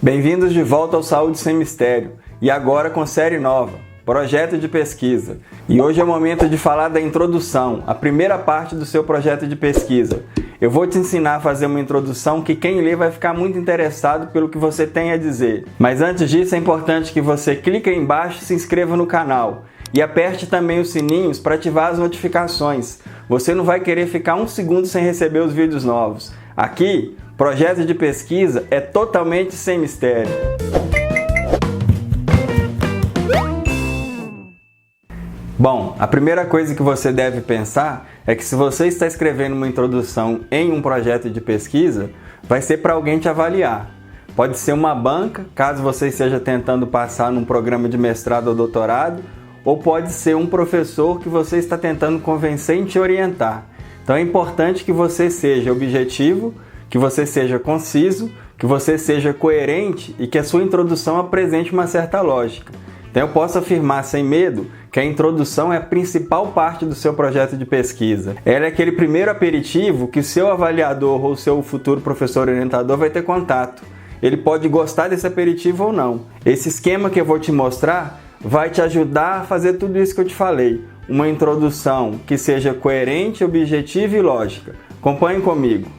Bem-vindos de volta ao Saúde Sem Mistério, e agora com série nova, Projeto de Pesquisa. E hoje é o momento de falar da introdução, a primeira parte do seu projeto de pesquisa. Eu vou te ensinar a fazer uma introdução que quem lê vai ficar muito interessado pelo que você tem a dizer. Mas antes disso é importante que você clique aí embaixo e se inscreva no canal. E aperte também os sininhos para ativar as notificações. Você não vai querer ficar um segundo sem receber os vídeos novos. Aqui, projeto de pesquisa é totalmente sem mistério. Bom, a primeira coisa que você deve pensar é que se você está escrevendo uma introdução em um projeto de pesquisa, vai ser para alguém te avaliar. Pode ser uma banca, caso você esteja tentando passar num programa de mestrado ou doutorado, ou pode ser um professor que você está tentando convencer em te orientar. Então é importante que você seja objetivo, que você seja conciso, que você seja coerente e que a sua introdução apresente uma certa lógica. Então eu posso afirmar sem medo que a introdução é a principal parte do seu projeto de pesquisa. Ela é aquele primeiro aperitivo que o seu avaliador ou o seu futuro professor orientador vai ter contato. Ele pode gostar desse aperitivo ou não. Esse esquema que eu vou te mostrar vai te ajudar a fazer tudo isso que eu te falei. Uma introdução que seja coerente, objetiva e lógica. Acompanhe comigo.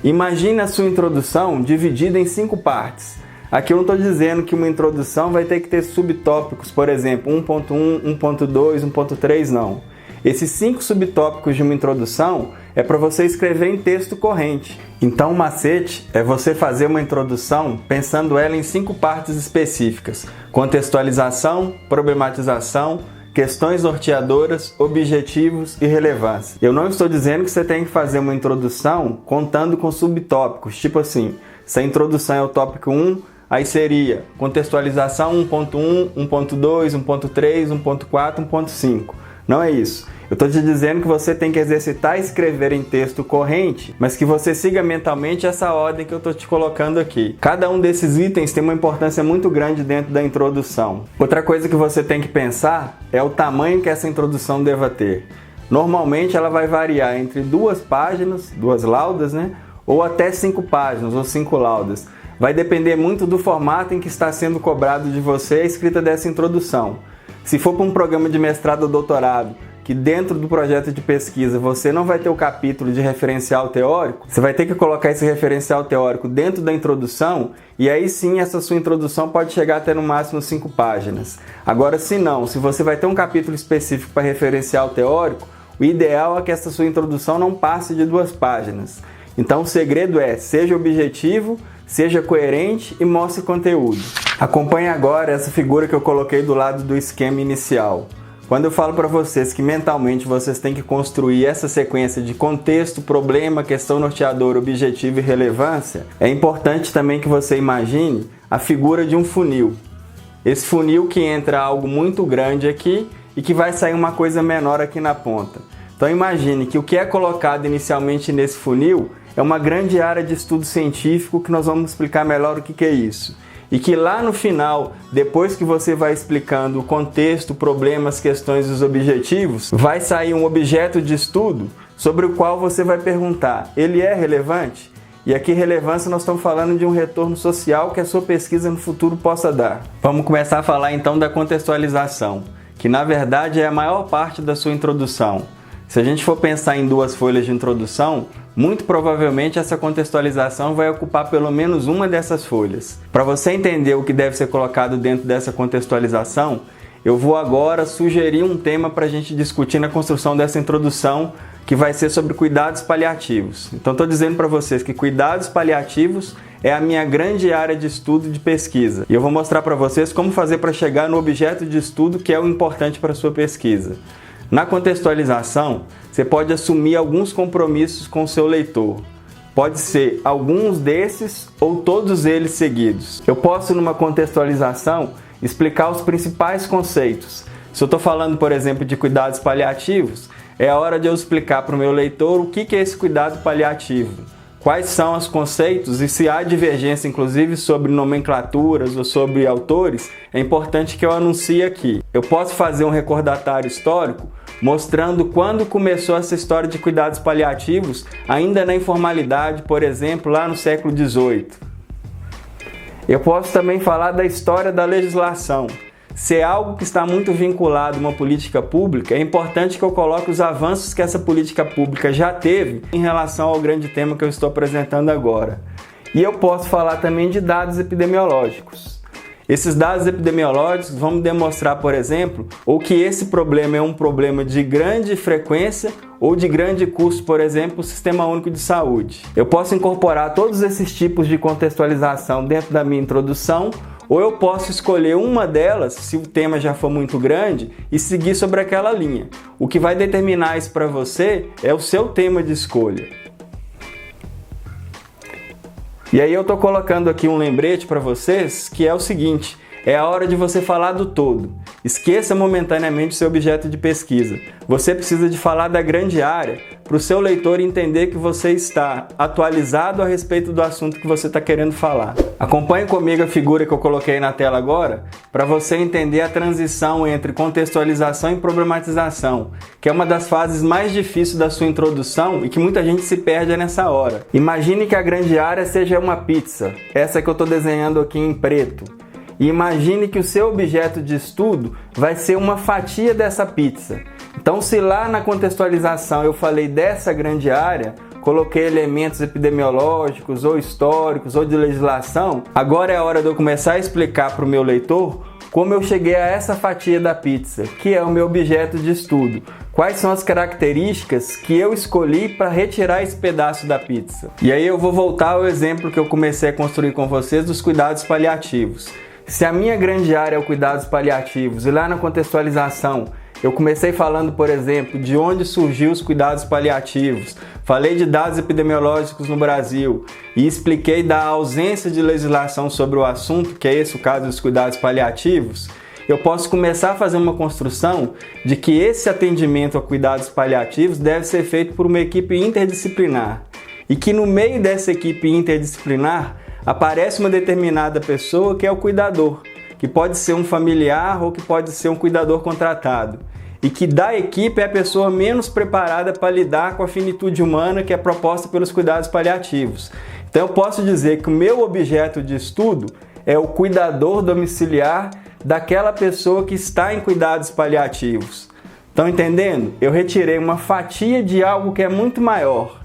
Imagine a sua introdução dividida em 5 partes. Aqui eu não estou dizendo que uma introdução vai ter que ter subtópicos, por exemplo, 1.1, 1.2, 1.3, não. Esses 5 subtópicos de uma introdução é para você escrever em texto corrente. Então o macete é você fazer uma introdução pensando ela em 5 partes específicas: contextualização, problematização, questões norteadoras, objetivos e relevância. Eu não estou dizendo que você tem que fazer uma introdução contando com subtópicos, tipo assim, se a introdução é o tópico 1, aí seria contextualização 1.1, 1.2, 1.3, 1.4, 1.5. Não é isso. Eu estou te dizendo que você tem que exercitar escrever em texto corrente, mas que você siga mentalmente essa ordem que eu estou te colocando aqui. Cada um desses itens tem uma importância muito grande dentro da introdução. Outra coisa que você tem que pensar é o tamanho que essa introdução deva ter. Normalmente ela vai variar entre 2 páginas, 2 laudas, ou até 5 páginas ou 5 laudas. Vai depender muito do formato em que está sendo cobrado de você a escrita dessa introdução. Se for para um programa de mestrado ou doutorado, que dentro do projeto de pesquisa você não vai ter o capítulo de referencial teórico, você vai ter que colocar esse referencial teórico dentro da introdução, e aí sim essa sua introdução pode chegar até no máximo 5 páginas. Agora, se não, se você vai ter um capítulo específico para referencial teórico, o ideal é que essa sua introdução não passe de 2 páginas. Então o segredo é: seja objetivo, seja coerente e mostre conteúdo. Acompanhe agora essa figura que eu coloquei do lado do esquema inicial. Quando eu falo para vocês que mentalmente vocês têm que construir essa sequência de contexto, problema, questão norteadora, objetivo e relevância, é importante também que você imagine a figura de um funil. Esse funil que entra algo muito grande aqui e que vai sair uma coisa menor aqui na ponta. Então imagine que o que é colocado inicialmente nesse funil é uma grande área de estudo científico que nós vamos explicar melhor o que é isso. E que lá no final, depois que você vai explicando o contexto, problemas, questões e os objetivos, vai sair um objeto de estudo sobre o qual você vai perguntar: ele é relevante? E aqui relevância nós estamos falando de um retorno social que a sua pesquisa no futuro possa dar. Vamos começar a falar então da contextualização, que na verdade é a maior parte da sua introdução. Se a gente for pensar em 2 folhas de introdução, muito provavelmente essa contextualização vai ocupar pelo menos uma dessas folhas. Para você entender o que deve ser colocado dentro dessa contextualização, eu vou agora sugerir um tema para a gente discutir na construção dessa introdução, que vai ser sobre cuidados paliativos. Então estou dizendo para vocês que cuidados paliativos é a minha grande área de estudo de pesquisa. E eu vou mostrar para vocês como fazer para chegar no objeto de estudo que é o importante para a sua pesquisa. Na contextualização, você pode assumir alguns compromissos com o seu leitor. Pode ser alguns desses ou todos eles seguidos. Eu posso, numa contextualização, explicar os principais conceitos. Se eu estou falando, por exemplo, de cuidados paliativos, é a hora de eu explicar para o meu leitor o que é esse cuidado paliativo. Quais são os conceitos e se há divergência, inclusive, sobre nomenclaturas ou sobre autores, é importante que eu anuncie aqui. Eu posso fazer um recordatório histórico mostrando quando começou essa história de cuidados paliativos, ainda na informalidade, por exemplo, lá no século XVIII. Eu posso também falar da história da legislação. Se é algo que está muito vinculado a uma política pública, é importante que eu coloque os avanços que essa política pública já teve em relação ao grande tema que eu estou apresentando agora. E eu posso falar também de dados epidemiológicos. Esses dados epidemiológicos vão me demonstrar, por exemplo, ou que esse problema é um problema de grande frequência ou de grande custo, por exemplo, o Sistema Único de Saúde. Eu posso incorporar todos esses tipos de contextualização dentro da minha introdução, ou eu posso escolher uma delas, se o tema já for muito grande, e seguir sobre aquela linha. O que vai determinar isso para você é o seu tema de escolha. E aí eu estou colocando aqui um lembrete para vocês, que é o seguinte: é a hora de você falar do todo. Esqueça momentaneamente o seu objeto de pesquisa. Você precisa de falar da grande área para o seu leitor entender que você está atualizado a respeito do assunto que você está querendo falar. Acompanhe comigo a figura que eu coloquei na tela agora para você entender a transição entre contextualização e problematização, que é uma das fases mais difíceis da sua introdução e que muita gente se perde nessa hora. Imagine que a grande área seja uma pizza, essa que eu estou desenhando aqui em preto. E imagine que o seu objeto de estudo vai ser uma fatia dessa pizza. Então, se lá na contextualização eu falei dessa grande área, coloquei elementos epidemiológicos ou históricos ou de legislação, agora é a hora de eu começar a explicar para o meu leitor como eu cheguei a essa fatia da pizza, que é o meu objeto de estudo. Quais são as características que eu escolhi para retirar esse pedaço da pizza. E aí eu vou voltar ao exemplo que eu comecei a construir com vocês dos cuidados paliativos. Se a minha grande área é o cuidados paliativos e lá na contextualização eu comecei falando, por exemplo, de onde surgiu os cuidados paliativos, falei de dados epidemiológicos no Brasil e expliquei da ausência de legislação sobre o assunto, que é esse o caso dos cuidados paliativos, eu posso começar a fazer uma construção de que esse atendimento a cuidados paliativos deve ser feito por uma equipe interdisciplinar e que no meio dessa equipe interdisciplinar aparece uma determinada pessoa que é o cuidador, que pode ser um familiar ou que pode ser um cuidador contratado, e que da equipe é a pessoa menos preparada para lidar com a finitude humana que é proposta pelos cuidados paliativos. Então eu posso dizer que o meu objeto de estudo é o cuidador domiciliar daquela pessoa que está em cuidados paliativos. Estão entendendo? Eu retirei uma fatia de algo que é muito maior.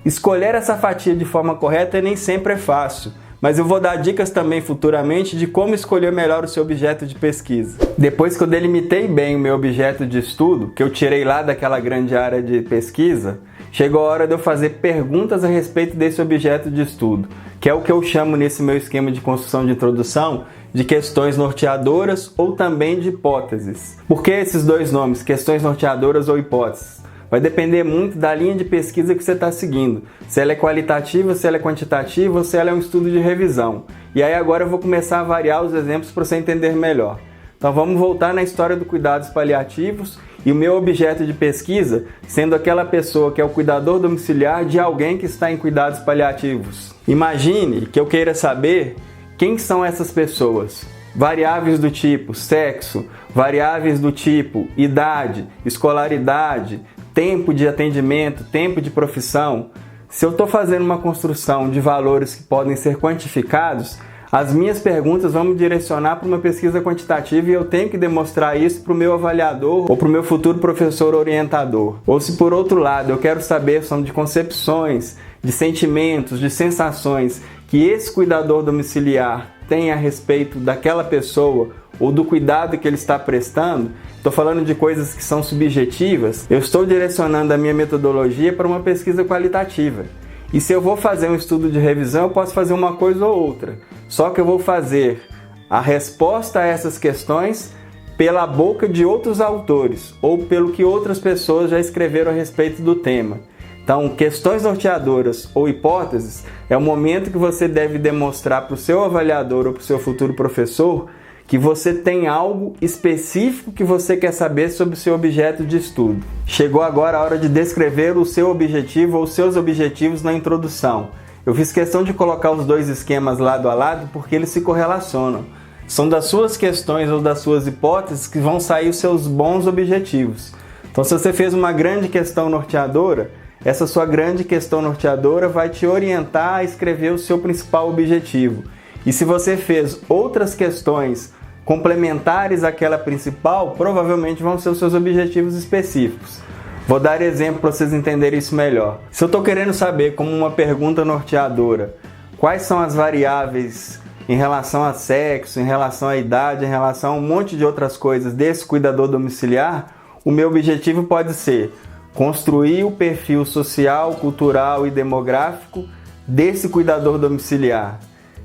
Escolher essa fatia de forma correta nem sempre é fácil, mas eu vou dar dicas também futuramente de como escolher melhor o seu objeto de pesquisa. Depois que eu delimitei bem o meu objeto de estudo, que eu tirei lá daquela grande área de pesquisa, chegou a hora de eu fazer perguntas a respeito desse objeto de estudo, que é o que eu chamo nesse meu esquema de construção de introdução de questões norteadoras ou também de hipóteses. Por que esses dois nomes, questões norteadoras ou hipóteses? Vai depender muito da linha de pesquisa que você está seguindo. Se ela é qualitativa, se ela é quantitativa ou se ela é um estudo de revisão. E aí agora eu vou começar a variar os exemplos para você entender melhor. Então vamos voltar na história do cuidados paliativos e o meu objeto de pesquisa sendo aquela pessoa que é o cuidador domiciliar de alguém que está em cuidados paliativos. Imagine que eu queira saber quem são essas pessoas. Variáveis do tipo sexo, variáveis do tipo idade, escolaridade, tempo de atendimento, tempo de profissão. Se eu estou fazendo uma construção de valores que podem ser quantificados, as minhas perguntas vão me direcionar para uma pesquisa quantitativa e eu tenho que demonstrar isso para o meu avaliador ou para o meu futuro professor orientador. Ou se por outro lado eu quero saber sobre de concepções, de sentimentos, de sensações que esse cuidador domiciliar tem a respeito daquela pessoa ou do cuidado que ele está prestando, estou falando de coisas que são subjetivas, eu estou direcionando a minha metodologia para uma pesquisa qualitativa. E se eu vou fazer um estudo de revisão, eu posso fazer uma coisa ou outra. Só que eu vou fazer a resposta a essas questões pela boca de outros autores ou pelo que outras pessoas já escreveram a respeito do tema. Então, questões norteadoras ou hipóteses é o momento que você deve demonstrar para o seu avaliador ou para o seu futuro professor que você tem algo específico que você quer saber sobre o seu objeto de estudo. Chegou agora a hora de descrever o seu objetivo ou os seus objetivos na introdução. Eu fiz questão de colocar os dois esquemas lado a lado porque eles se correlacionam. São das suas questões ou das suas hipóteses que vão sair os seus bons objetivos. Então, se você fez uma grande questão norteadora, essa sua grande questão norteadora vai te orientar a escrever o seu principal objetivo. E se você fez outras questões complementares àquela principal, provavelmente vão ser os seus objetivos específicos. Vou dar exemplo para vocês entenderem isso melhor. Se eu estou querendo saber, como uma pergunta norteadora, quais são as variáveis em relação a sexo, em relação à idade, em relação a um monte de outras coisas desse cuidador domiciliar, o meu objetivo pode ser construir o perfil social, cultural e demográfico desse cuidador domiciliar.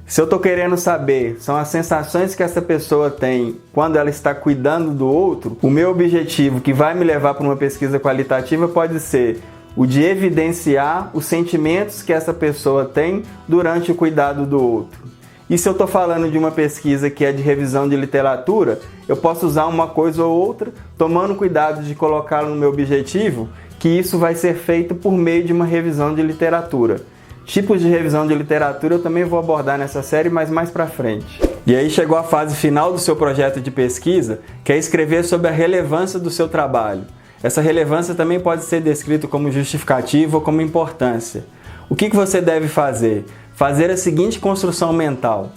Se eu estou querendo saber, são as sensações que essa pessoa tem quando ela está cuidando do outro, o meu objetivo, que vai me levar para uma pesquisa qualitativa, pode ser o de evidenciar os sentimentos que essa pessoa tem durante o cuidado do outro. E se eu estou falando de uma pesquisa que é de revisão de literatura, eu posso usar uma coisa ou outra, tomando cuidado de colocá-lo no meu objetivo, que isso vai ser feito por meio de uma revisão de literatura. Tipos de revisão de literatura eu também vou abordar nessa série, mas mais pra frente. E aí chegou a fase final do seu projeto de pesquisa, que é escrever sobre a relevância do seu trabalho. Essa relevância também pode ser descrita como justificativa ou como importância. O que você deve fazer? Fazer a seguinte construção mental.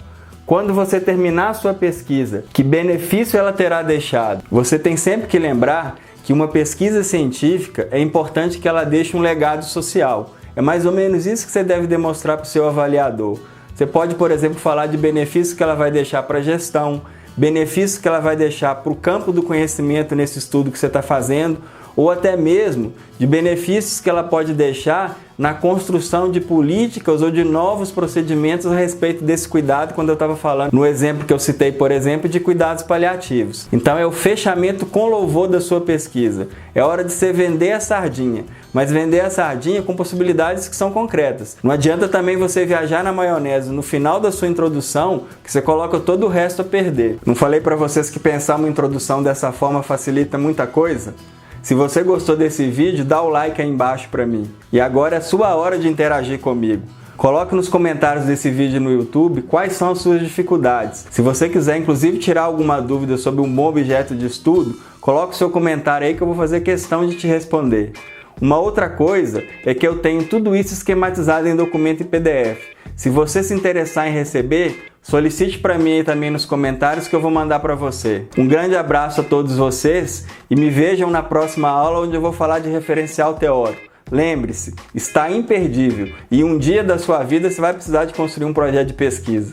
Quando você terminar a sua pesquisa, que benefício ela terá deixado? Você tem sempre que lembrar que uma pesquisa científica é importante que ela deixe um legado social. É mais ou menos isso que você deve demonstrar para o seu avaliador. Você pode, por exemplo, falar de benefícios que ela vai deixar para a gestão, benefícios que ela vai deixar para o campo do conhecimento nesse estudo que você está fazendo, ou até mesmo de benefícios que ela pode deixar na construção de políticas ou de novos procedimentos a respeito desse cuidado, quando eu estava falando no exemplo que eu citei, por exemplo, de cuidados paliativos. Então é o fechamento com louvor da sua pesquisa. É hora de você vender a sardinha, mas vender a sardinha com possibilidades que são concretas. Não adianta também você viajar na maionese no final da sua introdução, que você coloca todo o resto a perder. Não falei para vocês que pensar uma introdução dessa forma facilita muita coisa? Se você gostou desse vídeo, dá o like aí embaixo para mim. E agora é a sua hora de interagir comigo. Coloque nos comentários desse vídeo no YouTube quais são as suas dificuldades. Se você quiser, inclusive, tirar alguma dúvida sobre um bom objeto de estudo, coloque o seu comentário aí que eu vou fazer questão de te responder. Uma outra coisa é que eu tenho tudo isso esquematizado em documento em PDF. Se você se interessar em receber, solicite para mim aí também nos comentários que eu vou mandar para você. Um grande abraço a todos vocês e me vejam na próxima aula, onde eu vou falar de referencial teórico. Lembre-se, está imperdível e um dia da sua vida você vai precisar de construir um projeto de pesquisa.